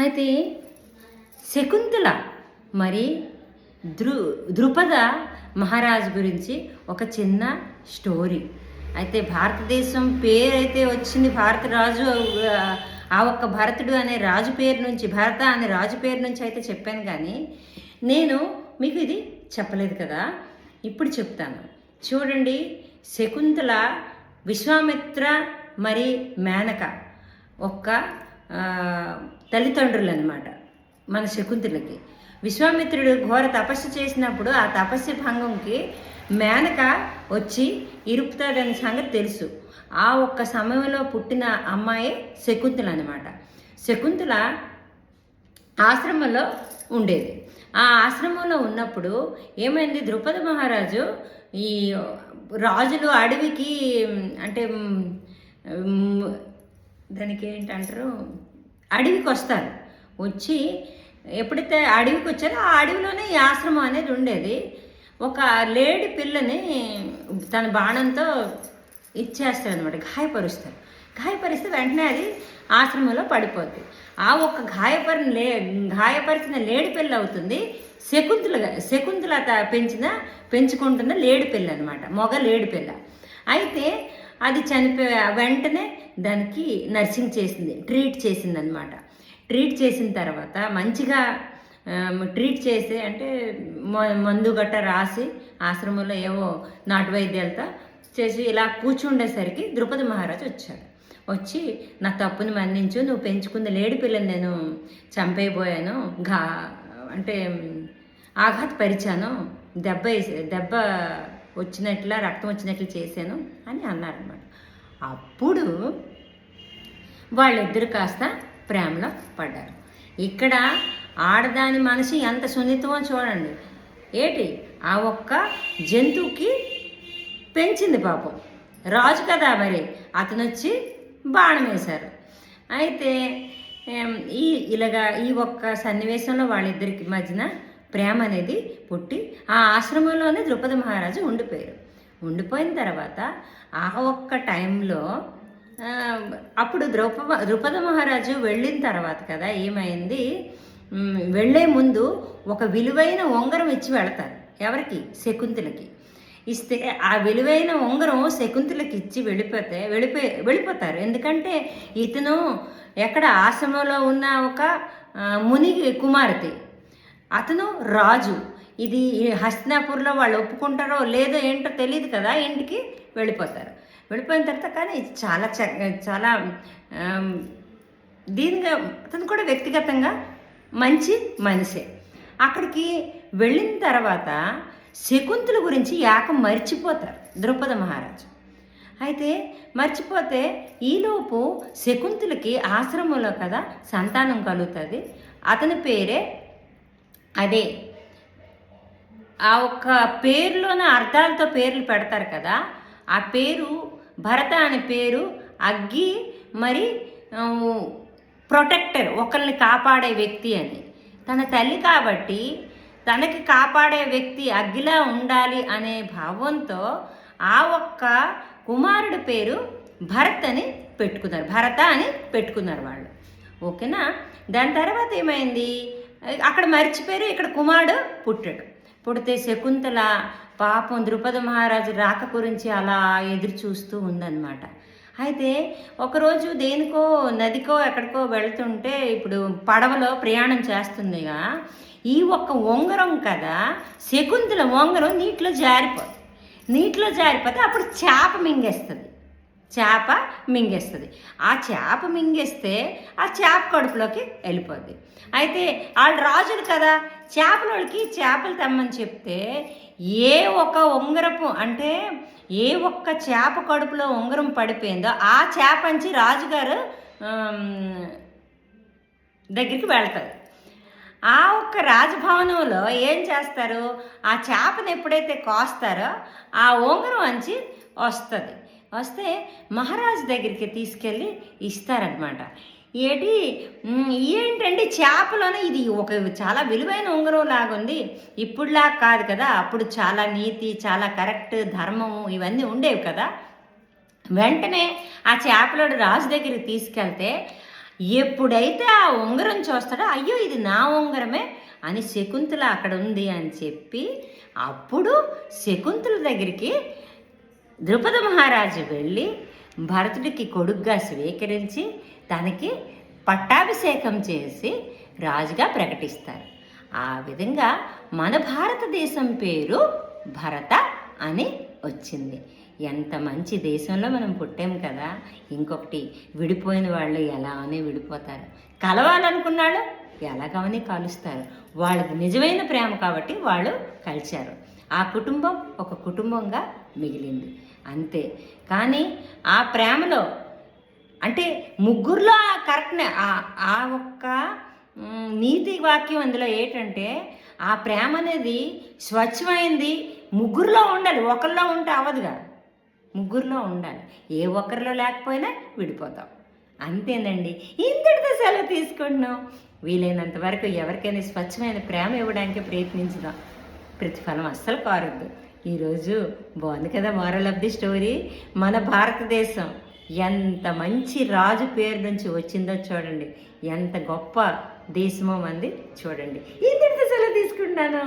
అయితే శకుంతల మరి ద్రుపద మహారాజు గురించి ఒక చిన్న స్టోరీ. అయితే భారతదేశం పేరైతే వచ్చింది భారతరాజు, ఆ ఒక్క భరతుడు అనే రాజు పేరు నుంచి, భరత అనే రాజు పేరు నుంచి అయితే చెప్పాను, కానీ నేను మీకు ఇది చెప్పలేదు కదా, ఇప్పుడు చెప్తాను. చూడండి, శకుంతల విశ్వామిత్ర మరి మేనక ఒక్క తల్లిదండ్రులు అనమాట మన శకుంతలకి. విశ్వామిత్రుడు ఘోర తపస్సు చేసినప్పుడు ఆ తపస్సు భంగంకి మేనక వచ్చి ఇరుపుతాడనే సంగతి తెలుసు. ఆ ఒక్క సమయంలో పుట్టిన అమ్మాయి శకుంతల అనమాట. శకుంతల ఆశ్రమంలో ఉండేది. ఆ ఆశ్రమంలో ఉన్నప్పుడు ఏమైంది, ద్రుపద మహారాజు ఈ రాజులు అడవికి అంటే దానికి ఏంటంటారు, అడవికి వస్తారు. వచ్చి ఎప్పుడైతే అడవికి వచ్చారో ఆ అడవిలోనే ఈ ఆశ్రమం అనేది ఉండేది. ఒక లేడి పిల్లని తన బాణంతో ఇచ్చేస్తారు అనమాట, గాయపరిస్తే వెంటనే అది ఆశ్రమంలో పడిపోద్ది. ఆ ఒక్క గాయపరిచిన లేడి పిల్ల అవుతుంది శకుంతల పెంచుకుంటున్న లేడి పిల్ల అనమాట, మగ లేడి పిల్ల. అయితే అది వెంటనే దానికి నర్సింగ్ ట్రీట్ చేసింది అనమాట. ట్రీట్ చేసిన తర్వాత మంచిగా ట్రీట్ చేసి, అంటే మందు గట్ట రాసి ఆశ్రమంలో ఏవో నాటు వైద్యాలతో చేసి ఇలా కూర్చుండేసరికి ద్రుపద మహారాజు వచ్చాడు. వచ్చి నా తప్పుని మన్నించు, నువ్వు పెంచుకున్న లేడి పిల్లని నేను చంపైపోయాను, అంటే ఆఘాతపరిచాను, దెబ్బ వచ్చినట్లా రక్తం వచ్చినట్లు చేశాను అని అన్నారన్నమాట. అప్పుడు వాళ్ళిద్దరు కాస్త ప్రేమలో పడ్డారు. ఇక్కడ ఆడదాని మనసు ఎంత సున్నితమో చూడండి. ఆ ఒక్క జంతువుకి పెంచింది పాపం, రాజు కదా మరి, అతను వచ్చి బాణం వేశారు. అయితే ఈ ఒక్క సన్నివేశంలో వాళ్ళిద్దరికి మధ్యన ప్రేమ అనేది పుట్టి ఆ ఆశ్రమంలోనే ద్రుపద మహారాజు ఉండిపోయిన తర్వాత ఆ ఒక్క టైంలో అప్పుడు ద్రుపద మహారాజు వెళ్ళిన తర్వాత కదా ఏమైంది, వెళ్ళే ముందు ఒక విలువైన ఉంగరం ఇచ్చి వెళతారు. ఎవరికి? శకుంతలకి. ఇస్తే ఆ విలువైన ఉంగరం శకుంతలకి ఇచ్చి వెళ్ళిపోతారు. ఎందుకంటే ఇతను ఎక్కడ ఆశ్రమంలో ఉన్న ఒక ముని కుమార్తె, అతను రాజు. ఇది హస్తినాపూర్లో వాళ్ళు ఒప్పుకుంటారో లేదో ఏంటో తెలియదు కదా, ఇంటికి వెళ్ళిపోయిన తర్వాత కానీ చాలా దీనిగా అతను కూడా వ్యక్తిగతంగా మంచి మనిషే. అక్కడికి వెళ్ళిన తర్వాత శకుంతల గురించి మర్చిపోతారు ద్రుపద మహారాజు. అయితే మర్చిపోతే ఈలోపు శకుంతలకి ఆశ్రమంలో కదా సంతానం కలుగుతుంది. అతని పేరే అదే ఆ ఒక్క పేరులోన అర్థాలతో పేర్లు పెడతారు కదా, ఆ పేరు భరత అనే పేరు అగ్గి మరి ప్రొటెక్టర్, ఒకరిని కాపాడే వ్యక్తి అని. తన తల్లి కాబట్టి తనకి కాపాడే వ్యక్తి అగ్గిలా ఉండాలి అనే భావంతో ఆ ఒక్క కుమారుడి పేరు భరత్ అని పెట్టుకున్నారు వాళ్ళు. ఓకేనా. దాని తర్వాత ఏమైంది, అక్కడ మర్చిపోయారు, ఇక్కడ కుమారుడు పుడితే శకుంతల పాపం ద్రుపద మహారాజు రాక గురించి అలా ఎదురు చూస్తూ ఉందన్నమాట. అయితే ఒకరోజు దేనికో నదికో ఎక్కడికో వెళుతుంటే, ఇప్పుడు పడవలో ప్రయాణం చేస్తుందిగా, ఈ ఒక్క ఉంగరం కదా శకుంతల ఉంగరం నీటిలో జారిపోతే అప్పుడు చేప మింగేస్తుంది. ఆ చేప మింగేస్తే ఆ చేప కడుపులోకి వెళ్ళిపోద్ది. అయితే వాళ్ళు రాజులు కదా, చేపలకి చేపలు తెమ్మని చెప్తే ఏ ఒక్క ఉంగరపు అంటే ఏ ఒక్క చేప కడుపులో ఉంగరం పడిపోయిందో ఆ చేపంచి రాజుగారు దగ్గరికి వెళ్తారు. ఆ ఒక్క రాజభవనంలో ఏం చేస్తారు, ఆ చేపను ఎప్పుడైతే కోస్తారో ఆ ఉంగరం అంచి వస్తే మహారాజు దగ్గరికి తీసుకెళ్ళి ఇస్తారనమాట. ఏంటంటే చేపలోనే ఇది ఒక చాలా విలువైన ఉంగరం లాగుంది, ఇప్పుడులా కాదు కదా, అప్పుడు చాలా నీతి, చాలా కరెక్ట్, ధర్మము ఇవన్నీ ఉండేవి కదా. వెంటనే ఆ చేపలోడు రాజు దగ్గరికి తీసుకెళ్తే ఎప్పుడైతే ఆ ఉంగరం చూస్తాడో అయ్యో ఇది నా ఉంగరమే అని శకుంతల అక్కడ ఉంది అని చెప్పి అప్పుడు శకుంతల దగ్గరికి ద్రుపద మహారాజు వెళ్ళి భరతుడికి కొడుగ్గా స్వీకరించి తనకి పట్టాభిషేకం చేసి రాజుగా ప్రకటిస్తారు. ఆ విధంగా మన భారతదేశం పేరు భరత అని వచ్చింది. ఎంత మంచి దేశంలో మనం పుట్టాం కదా. ఇంకొకటి, విడిపోయిన వాళ్ళు ఎలానే విడిపోతారు, కలవాలనుకున్నాడు ఎలాగవని కలుస్తారు. వాళ్ళది నిజమైన ప్రేమ కాబట్టి వాళ్ళు కలిశారు. ఆ కుటుంబం ఒక కుటుంబంగా మిగిలింది అంతే. కానీ ఆ ప్రేమలో అంటే ముగ్గురులో కరెక్ట్నే ఆ ఒక్క నీతి వాక్యం అందులో ఏంటంటే ఆ ప్రేమ అనేది స్వచ్ఛమైంది. ముగ్గురులో ఉండాలి, ఒకరిలో ఉంటే అవ్వదుగా, ముగ్గురులో ఉండాలి. ఏ ఒక్కరిలో లేకపోయినా విడిపోతాం. అంతేనండి. ఇంతటితో సెలవు తీసుకుంటున్నాం. వీలైనంత వరకు ఎవరికైనా స్వచ్ఛమైన ప్రేమ ఇవ్వడానికి ప్రయత్నించుదాం. ప్రతిఫలం అస్సలు కోరద్దు. ఈరోజు బాగుంది కదా మోరల్ ఆఫ్ ది స్టోరీ. మన భారతదేశం ఎంత మంచి రాజు పేరు నుంచి వచ్చిందో చూడండి, ఎంత గొప్ప దేశమో మంది చూడండి. ఇంతటితో సెలవు తీసుకుంటున్నాను.